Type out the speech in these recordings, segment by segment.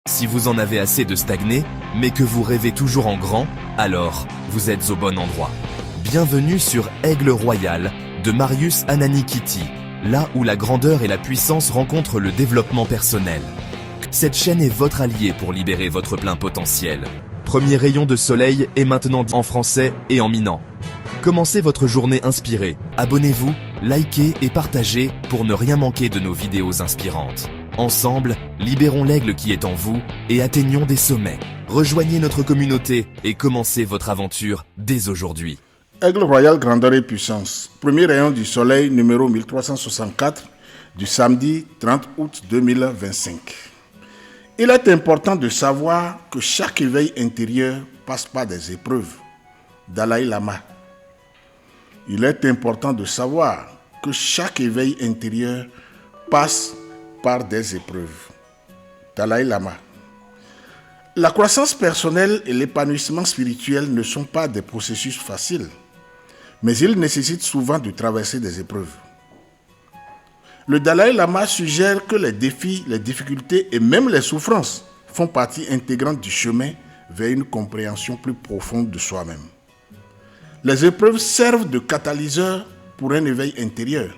Si vous en avez assez de stagner, mais que vous rêvez toujours en grand, alors vous êtes au bon endroit. Bienvenue sur Aigle Royal de Marius Ananikiti, là où la grandeur et la puissance rencontrent le développement personnel. Cette chaîne est votre allié pour libérer votre plein potentiel. Premier rayon de soleil est maintenant en français et en minant. Commencez votre journée inspirée. Abonnez-vous, likez et partagez pour ne rien manquer de nos vidéos inspirantes. Ensemble, libérons l'aigle qui est en vous et atteignons des sommets. Rejoignez notre communauté et commencez votre aventure dès aujourd'hui. Aigle Royal, grandeur et puissance. Premier rayon du soleil numéro 1364 du samedi 30 août 2025. Il est important de savoir que chaque éveil intérieur passe par des épreuves. Dalai Lama. Il est important de savoir que chaque éveil intérieur passe par des épreuves. Dalai Lama. La croissance personnelle et l'épanouissement spirituel ne sont pas des processus faciles, mais ils nécessitent souvent de traverser des épreuves. Le Dalai Lama suggère que les défis, les difficultés et même les souffrances font partie intégrante du chemin vers une compréhension plus profonde de soi-même. Les épreuves servent de catalyseur pour un éveil intérieur,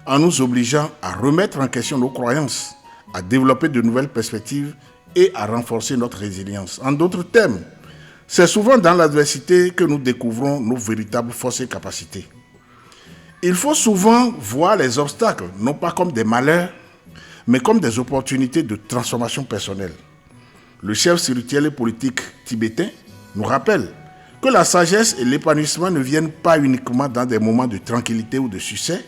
en nous obligeant à remettre en question nos croyances, à développer de nouvelles perspectives et à renforcer notre résilience. En d'autres termes, c'est souvent dans l'adversité que nous découvrons nos véritables forces et capacités. Il faut souvent voir les obstacles, non pas comme des malheurs, mais comme des opportunités de transformation personnelle. Le chef spirituel et politique tibétain nous rappelle que la sagesse et l'épanouissement ne viennent pas uniquement dans des moments de tranquillité ou de succès,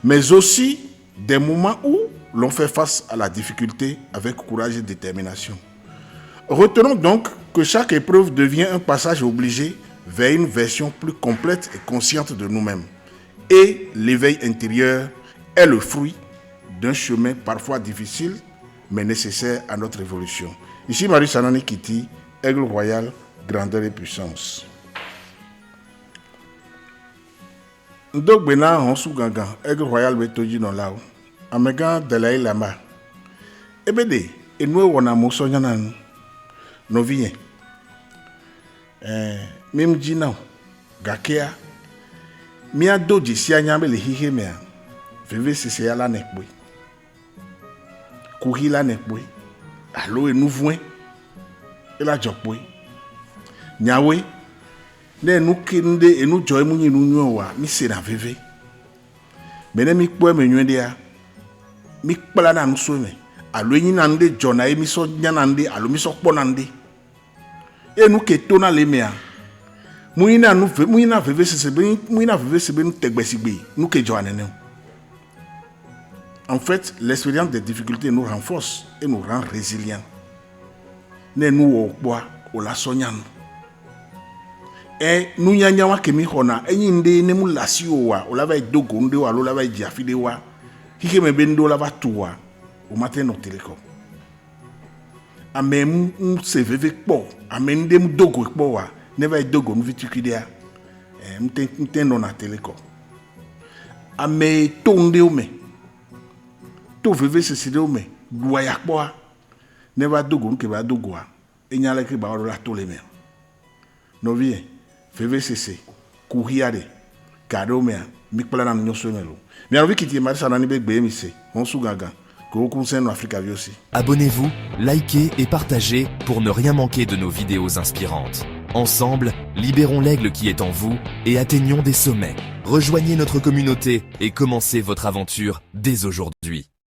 mais aussi des moments où l'on fait face à la difficulté avec courage et détermination. Retenons donc que chaque épreuve devient un passage obligé vers une version plus complète et consciente de nous-mêmes. Et l'éveil intérieur est le fruit d'un chemin parfois difficile, mais nécessaire à notre évolution. Ici Marius Ananikiti, Aigle Royal, grandeur et puissance. Donc bena on sou gangan Aigle Royal betoji non lao amega Dalai Lama ebede enwe wona moso nyanan no vie mim jina gakea mi adoji si anyambe le hihe mea veve sese ya la nekboy kuhi la nekboy alo enuvwe ela jokboy nyawe ne nu kinde enu joy mu nyinu nyo wa mi se na veve mene mi kpo me nyu dia mi kpala na nso me alo yin na nde jona e mi so nya na nde alo mi so kpo na nde enu ke to na le mea mu yin na veve se be nu tegbesigbe nu ke jo anene. En fait, l'expérience des difficultés nous renforce et nous rend résilients. Ne nous wo boa o la sonyan nous nyanya wa kemi hona enyi nde ne mu lasi wa o la va dogo nde wa lo la va jiafi de wa hike me bendo la va tuwa o matin no teleko amem se veve kpo amem de mu dogo kpo wa ne va dogo nu vitukidea mten no na teleko ame to nde o me to veve se side o me duwa ya kpo ne va dogo nke va dogo wa enyale ke ba o la to le me no vie VVCC, Kouriade, Kadomea, Mikpala Nyosomelo. Mais envie qu'il y ait Marissa Nanibek BMC, on sous-gaga, que vous concerne l'Afrique aussi. Abonnez-vous, likez et partagez pour ne rien manquer de nos vidéos inspirantes. Ensemble, libérons l'aigle qui est en vous et atteignons des sommets. Rejoignez notre communauté et commencez votre aventure dès aujourd'hui.